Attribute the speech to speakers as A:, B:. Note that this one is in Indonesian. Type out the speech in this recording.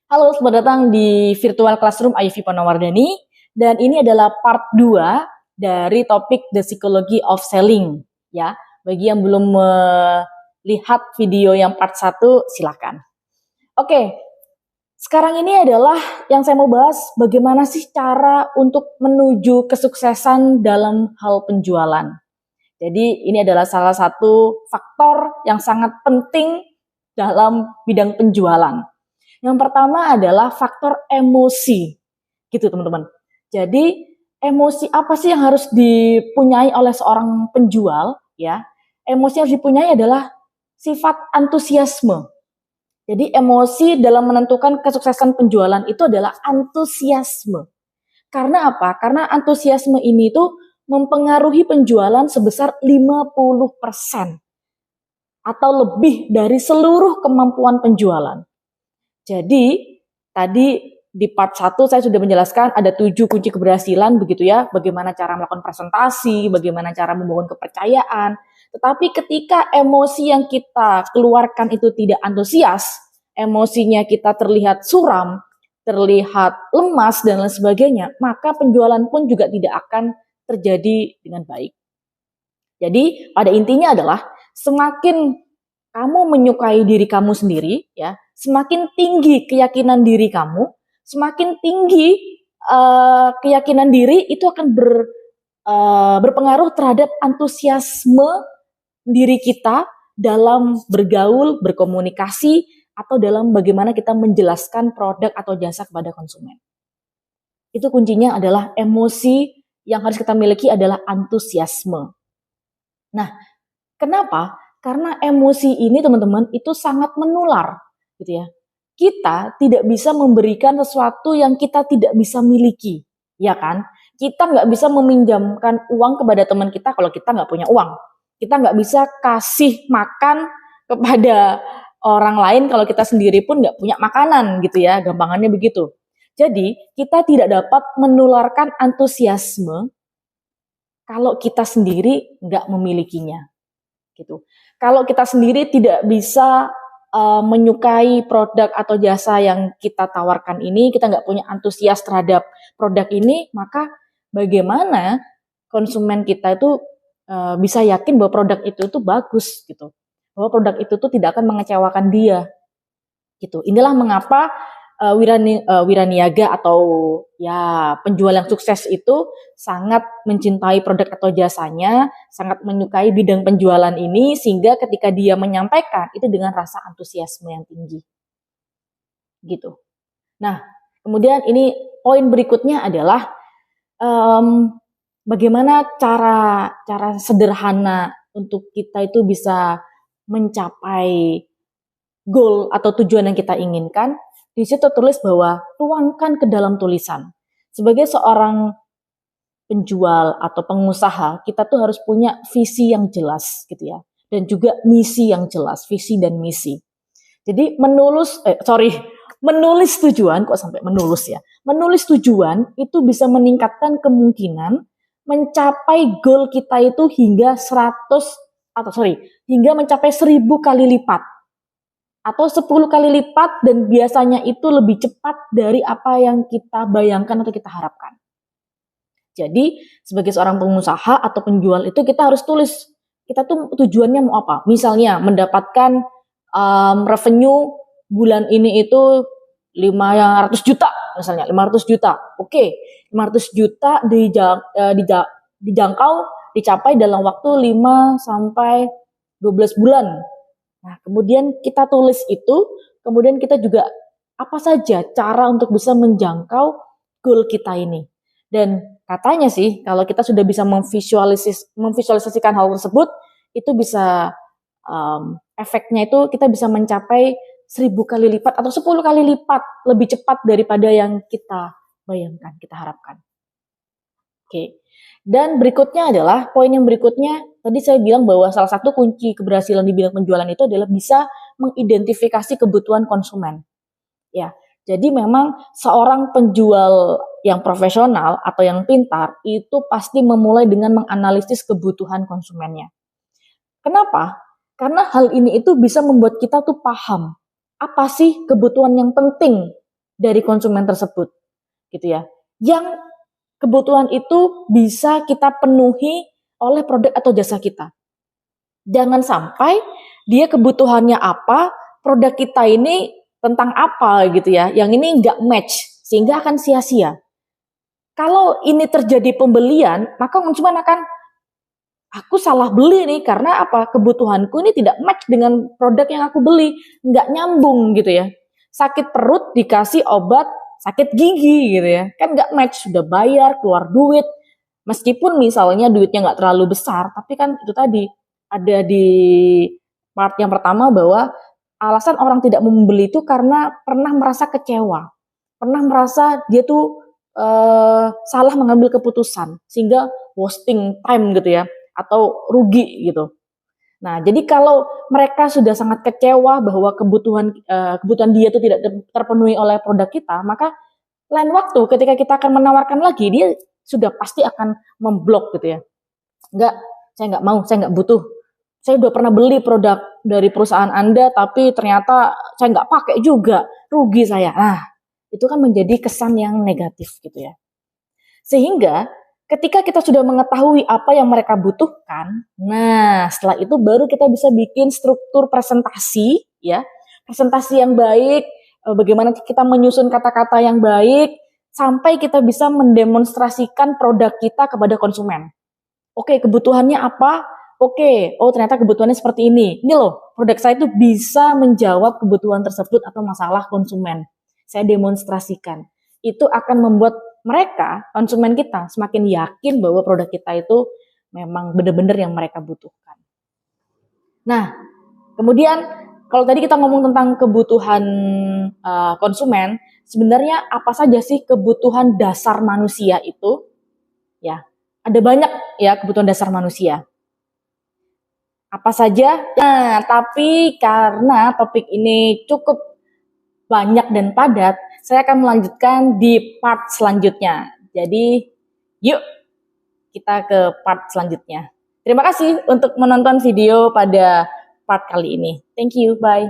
A: Halo, selamat datang di Virtual Classroom Ayuvi Panawardani. Dan ini adalah part 2 dari topik The Psychology of Selling. Ya, bagi yang belum melihat video yang part 1, silakan. Oke, sekarang ini adalah yang saya mau bahas bagaimana sih cara untuk menuju kesuksesan dalam hal penjualan. Jadi ini adalah salah satu faktor yang sangat penting dalam bidang penjualan. Yang pertama adalah faktor emosi, gitu teman-teman. Jadi emosi apa sih yang harus dipunyai oleh seorang penjual? Ya, emosi yang harus dipunyai adalah sifat antusiasme. Jadi emosi dalam menentukan kesuksesan penjualan itu adalah antusiasme. Karena apa? Karena antusiasme ini tuh mempengaruhi penjualan sebesar 50% atau lebih dari seluruh kemampuan penjualan. Jadi, tadi di part 1 saya sudah menjelaskan ada 7 kunci keberhasilan begitu ya, bagaimana cara melakukan presentasi, bagaimana cara membangun kepercayaan. Tetapi ketika emosi yang kita keluarkan itu tidak antusias, emosinya kita terlihat suram, terlihat lemas dan lain sebagainya, maka penjualan pun juga tidak akan terjadi dengan baik. Jadi, pada intinya adalah semakin kamu menyukai diri kamu sendiri, ya, semakin tinggi keyakinan diri kamu, semakin tinggi keyakinan diri itu akan berpengaruh terhadap antusiasme diri kita dalam bergaul, berkomunikasi, atau dalam bagaimana kita menjelaskan produk atau jasa kepada konsumen. Itu kuncinya adalah emosi yang harus kita miliki adalah antusiasme. Nah, kenapa? Karena emosi ini teman-teman itu sangat menular, gitu ya. Kita tidak bisa memberikan sesuatu yang kita tidak bisa miliki, ya kan? Kita nggak bisa meminjamkan uang kepada teman kita kalau kita nggak punya uang. Kita nggak bisa kasih makan kepada orang lain kalau kita sendiri pun nggak punya makanan, gitu ya. Gampangannya begitu. Jadi kita tidak dapat menularkan antusiasme kalau kita sendiri nggak memilikinya. Gitu. Kalau kita sendiri tidak bisa menyukai produk atau jasa yang kita tawarkan ini, kita nggak punya antusias terhadap produk ini, maka bagaimana konsumen kita itu bisa yakin bahwa produk itu tuh bagus gitu, bahwa produk itu tuh tidak akan mengecewakan dia, gitu. Inilah mengapa wiraniaga atau ya penjual yang sukses itu sangat mencintai produk atau jasanya, sangat menyukai bidang penjualan ini sehingga ketika dia menyampaikan itu dengan rasa antusiasme yang tinggi. Gitu. Nah, kemudian ini poin berikutnya adalah bagaimana cara sederhana untuk kita itu bisa mencapai goal atau tujuan yang kita inginkan. Di situ tertulis bahwa tuangkan ke dalam tulisan. Sebagai seorang penjual atau pengusaha, kita tuh harus punya visi yang jelas gitu ya. Dan juga misi yang jelas, visi dan misi. Jadi menulis tujuan, kok sampai menulis ya. Menulis tujuan itu bisa meningkatkan kemungkinan mencapai goal kita itu hingga hingga mencapai 1000 kali lipat. Atau 10 kali lipat dan biasanya itu lebih cepat dari apa yang kita bayangkan atau kita harapkan. Jadi sebagai seorang pengusaha atau penjual itu kita harus tulis kita tuh tujuannya mau apa. Misalnya mendapatkan revenue bulan ini itu 500 juta misalnya, 500 juta. Oke, 500 juta dijangkau dicapai dalam waktu 5 sampai 12 bulan. Nah, kemudian kita tulis itu, kemudian kita juga apa saja cara untuk bisa menjangkau goal kita ini. Dan katanya sih, kalau kita sudah bisa memvisualisasikan hal tersebut, itu bisa efeknya itu kita bisa mencapai 1000 kali lipat atau 10 kali lipat lebih cepat daripada yang kita bayangkan, kita harapkan. Oke. Dan berikutnya adalah, poin yang berikutnya, tadi saya bilang bahwa salah satu kunci keberhasilan di bidang penjualan itu adalah bisa mengidentifikasi kebutuhan konsumen. Ya, jadi memang seorang penjual yang profesional atau yang pintar itu pasti memulai dengan menganalisis kebutuhan konsumennya. Kenapa? Karena hal ini itu bisa membuat kita tuh paham apa sih kebutuhan yang penting dari konsumen tersebut, gitu ya. Yang kebutuhan itu bisa kita penuhi oleh produk atau jasa kita. Jangan sampai dia kebutuhannya apa, produk kita ini tentang apa gitu ya, yang ini nggak match, sehingga akan sia-sia. Kalau ini terjadi pembelian, maka konsumen akan, aku salah beli nih, karena apa? Kebutuhanku ini tidak match dengan produk yang aku beli, nggak nyambung gitu ya. Sakit perut dikasih obat sakit gigi gitu ya, kan nggak match, sudah bayar, keluar duit, meskipun misalnya duitnya nggak terlalu besar, tapi kan itu tadi, ada di part yang pertama bahwa alasan orang tidak membeli itu karena pernah merasa kecewa, pernah merasa dia tuh salah mengambil keputusan, sehingga wasting time gitu ya, atau rugi gitu. Nah, jadi kalau mereka sudah sangat kecewa bahwa kebutuhan dia itu tidak terpenuhi oleh produk kita, maka lain waktu ketika kita akan menawarkan lagi, dia sudah pasti akan memblok gitu ya. Enggak, saya nggak mau, saya nggak butuh. Saya udah pernah beli produk dari perusahaan Anda, tapi ternyata saya nggak pakai juga, rugi saya. Nah, itu kan menjadi kesan yang negatif gitu ya. Sehingga ketika kita sudah mengetahui apa yang mereka butuhkan, nah setelah itu baru kita bisa bikin struktur presentasi, ya, presentasi yang baik, bagaimana kita menyusun kata-kata yang baik, sampai kita bisa mendemonstrasikan produk kita kepada konsumen. Oke, kebutuhannya apa? Oke, oh ternyata kebutuhannya seperti ini. Ini loh, produk saya itu bisa menjawab kebutuhan tersebut atau masalah konsumen. Saya demonstrasikan. Itu akan membuat mereka, konsumen kita, semakin yakin bahwa produk kita itu memang benar-benar yang mereka butuhkan. Nah, kemudian kalau tadi kita ngomong tentang kebutuhan konsumen, sebenarnya apa saja sih kebutuhan dasar manusia itu? Ya, ada banyak ya kebutuhan dasar manusia. Apa saja? Nah, tapi karena topik ini cukup banyak dan padat, saya akan melanjutkan di part selanjutnya. Jadi, yuk kita ke part selanjutnya. Terima kasih untuk menonton video pada part kali ini. Thank you, bye.